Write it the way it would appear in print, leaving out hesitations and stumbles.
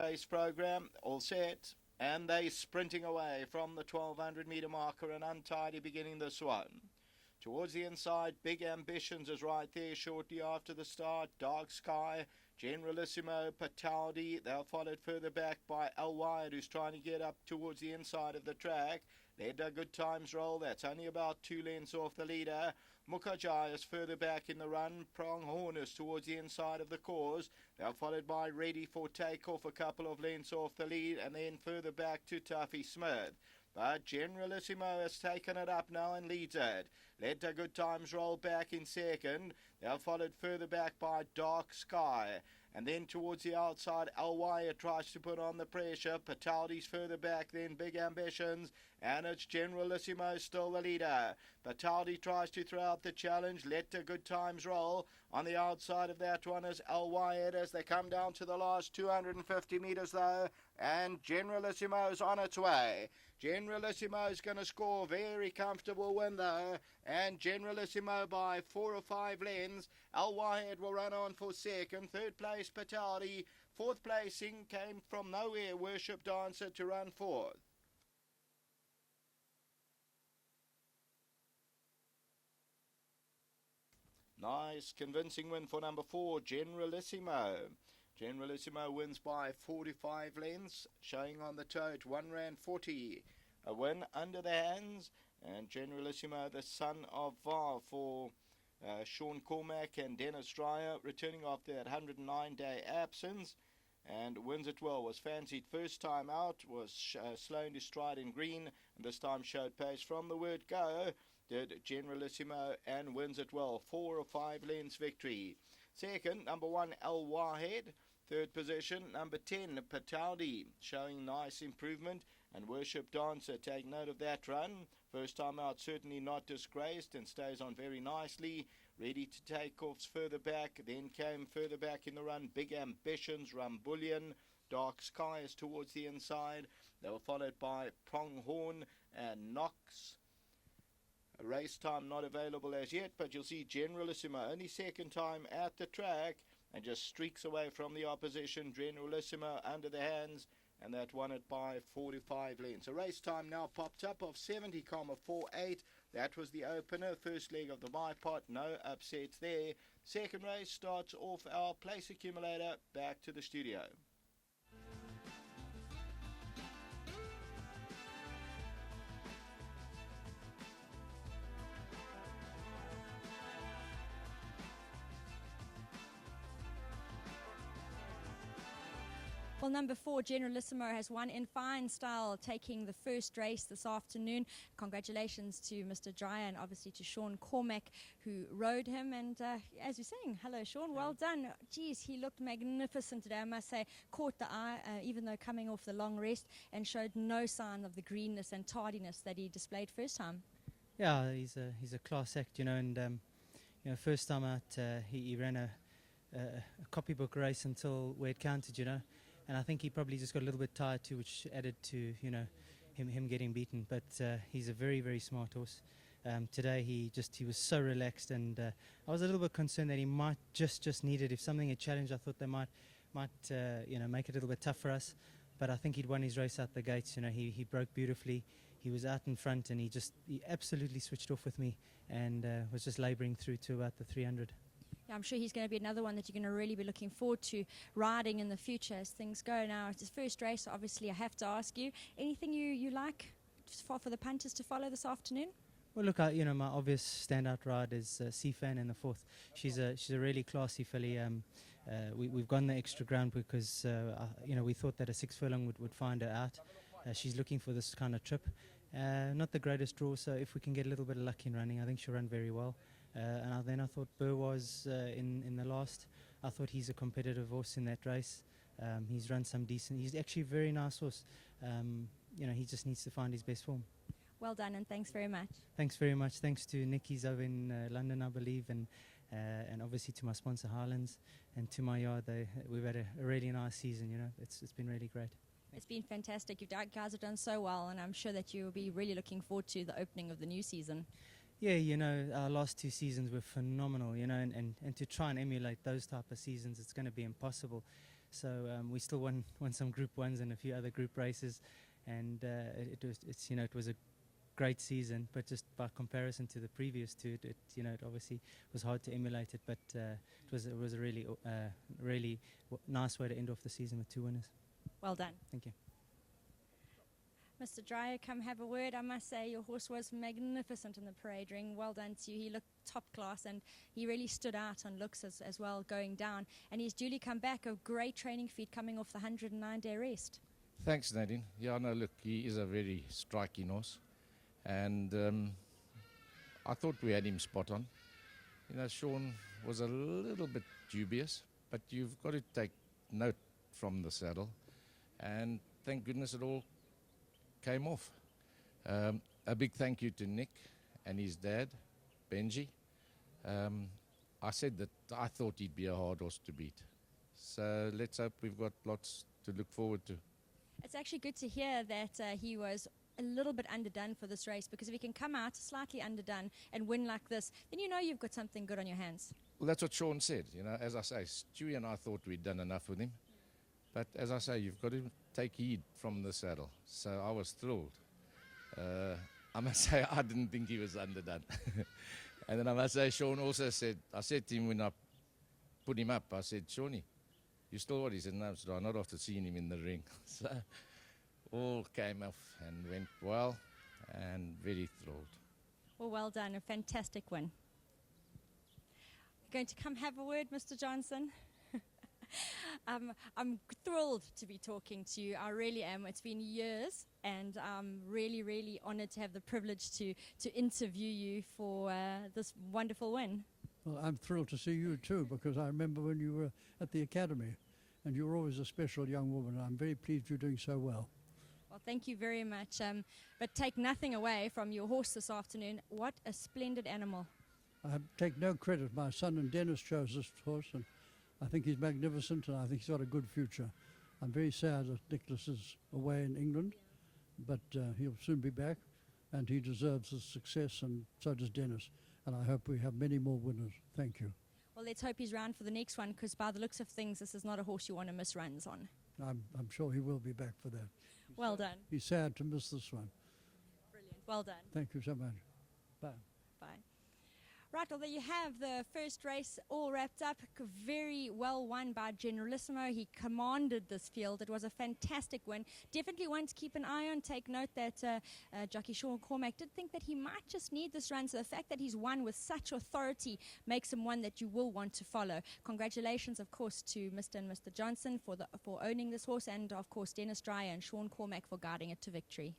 race program. All set. And they sprinting away from the 1200 metre marker, and untidy beginning this one. Towards the inside, Big Ambitions is right there shortly after the start. Dark Sky, Generalissimo, Pataldi. They're followed further back by El Wyatt, who's trying to get up towards the inside of the track. Led a Good Times Roll. That's only about 2 lengths off the leader. Mukajai is further back in the run. Pronghorn is towards the inside of the course. They're followed by Ready for Takeoff, a couple of lengths off the lead, and then further back to Tuffy Smith. But Generalissimo has taken it up now and leads it. Let the Good Times Roll back in second. They're followed further back by Dark Sky. And then towards the outside, El Wyatt tries to put on the pressure. Pataldi's further back, then Big Ambitions. And it's Generalissimo still the leader. Pataldi tries to throw out the challenge. Let the Good Times Roll. On the outside of that one is El Wyatt as they come down to the last 250 metres though. And Generalissimo's on its way. Generalissimo's going to score a very comfortable win though. And Generalissimo by 4 or 5 lengths. El Wyatt will run on for second. Third place Pataldi. Fourth placing came from nowhere, Worship Dancer to run fourth. Nice convincing win for number 4, Generalissimo. Generalissimo wins by 45 lengths, showing on the tote 1 rand 40. A win under the hands, and Generalissimo, the son of VAR for Sean Cormack and Dennis Dreyer, returning after that 109-day absence, and wins it well. Was fancied first time out, was slow into stride in green, and this time showed pace from the word go. Did Generalissimo and wins it well. 4 or 5 lengths victory. Second, number 1, El Wyatt. Third position, number 10, Pataldi, showing nice improvement. And Worship Dancer, take note of that run. First time out, certainly not disgraced and stays on very nicely. Ready to take off further back. Then came further back in the run, Big Ambitions, Rumbullion. Dark Sky is towards the inside. They were followed by Pronghorn and Knox. A race time not available as yet, but you'll see Generalissimo only second time at the track and just streaks away from the opposition. Generalissimo under the hands, and that won it by 45 lengths. A race time now popped up of 70,48. That was the opener, first leg of the bipod, no upsets there. Second race starts off our place accumulator. Back to the studio. Well, number 4, Generalissimo, has won in fine style, taking the first race this afternoon. Congratulations to Mr. Dreyer and obviously to Sean Cormack, who rode him. And as you're saying, hello, Sean, well done. Geez, he looked magnificent today, I must say. Caught the eye, even though coming off the long rest, and showed no sign of the greenness and tardiness that he displayed first time. Yeah, he's a class act, and first time out, he ran a copybook race until where it counted, And I think he probably just got a little bit tired too, which added to him getting beaten. But he's a very, very smart horse. Today he was so relaxed, and I was a little bit concerned that he might just need it. If something had challenged, I thought they might make it a little bit tough for us. But I think he'd won his race out the gates. He broke beautifully. He was out in front, and he absolutely switched off with me, and was just labouring through to about the 300. Yeah, I'm sure he's going to be another one that you're going to really be looking forward to riding in the future as things go. Now, it's his first race, so obviously I have to ask you, anything you like just for the punters to follow this afternoon? Well, look, my obvious standout ride is Seafan in the fourth. She's a really classy filly. We've gone the extra ground because we thought that a 6 furlong would find her out. She's looking for this kind of trip. Not the greatest draw, so if we can get a little bit of luck in running, I think she'll run very well. And then I thought Burr was in the last. I thought he's a competitive horse in that race. He's run some decent. He's actually a very nice horse. He just needs to find his best form. Well done, and thanks very much. Thanks very much. Thanks to Nicky's over in London, I believe, and obviously to my sponsor Highlands and to my yard. We've had a really nice season. It's been really great. It's been fantastic. You guys have done so well, and I'm sure that you'll be really looking forward to the opening of the new season. Yeah, our last 2 seasons were phenomenal, and to try and emulate those type of seasons, it's going to be impossible. So we still won some Group 1s and a few other group races, and it was a great season, but just by comparison to the previous two, it obviously was hard to emulate it, but it was a really nice way to end off the season with 2 winners. Well done. Thank you. Mr. Dreyer, come have a word. I must say your horse was magnificent in the parade ring. Well done to you. He looked top class, and he really stood out on looks as well going down, and he's duly come back. A great training feat coming off the 109-day rest. Thanks, Nadine. Yeah, no, look, he is a very striking horse. And I thought we had him spot on. Sean was a little bit dubious, but you've got to take note from the saddle. And thank goodness it all came off. A big thank you to Nick and his dad, Benji. I said that I thought he'd be a hard horse to beat. So let's hope we've got lots to look forward to. It's actually good to hear that he was a little bit underdone for this race, because if he can come out slightly underdone and win like this, then you've got something good on your hands. Well, that's what Sean said. As I say, Stewie and I thought we'd done enough with him. But as I say, you've got to take heed from the saddle. So I was thrilled. I must say, I didn't think he was underdone. And then I must say, Sean also said, I said to him when I put him up, I said, Shawnee, you still what? He said, no, so not after seeing him in the ring. So all came off and went well, and very thrilled. Well done. A fantastic win. Going to come have a word, Mr. Johnson? I'm thrilled to be talking to you. I really am. It's been years, and I'm really, really honoured to have the privilege to interview you for this wonderful win. Well, I'm thrilled to see you too, because I remember when you were at the academy, and you were always a special young woman. I'm very pleased you're doing so well. Well, thank you very much. But take nothing away from your horse this afternoon. What a splendid animal. I take no credit. My son and Dennis chose this horse, and I think he's magnificent, and I think he's got a good future. I'm very sad that Nicholas is away in England, but he'll soon be back, and he deserves the success, and so does Dennis. And I hope we have many more winners. Thank you. Well, let's hope he's round for the next one, because by the looks of things, this is not a horse you want to miss runs on. I'm sure he will be back for that. Well done. He's sad to miss this one. Brilliant. Well done. Thank you so much. Bye. Bye. Right, well, there you have the first race all wrapped up. Very well won by Generalissimo. He commanded this field. It was a fantastic win. Definitely one to keep an eye on. Take note that jockey Sean Cormack did think that he might just need this run. So the fact that he's won with such authority makes him one that you will want to follow. Congratulations, of course, to Mr. and Mr. Johnson for owning this horse, and, of course, Dennis Dreyer and Sean Cormack for guiding it to victory.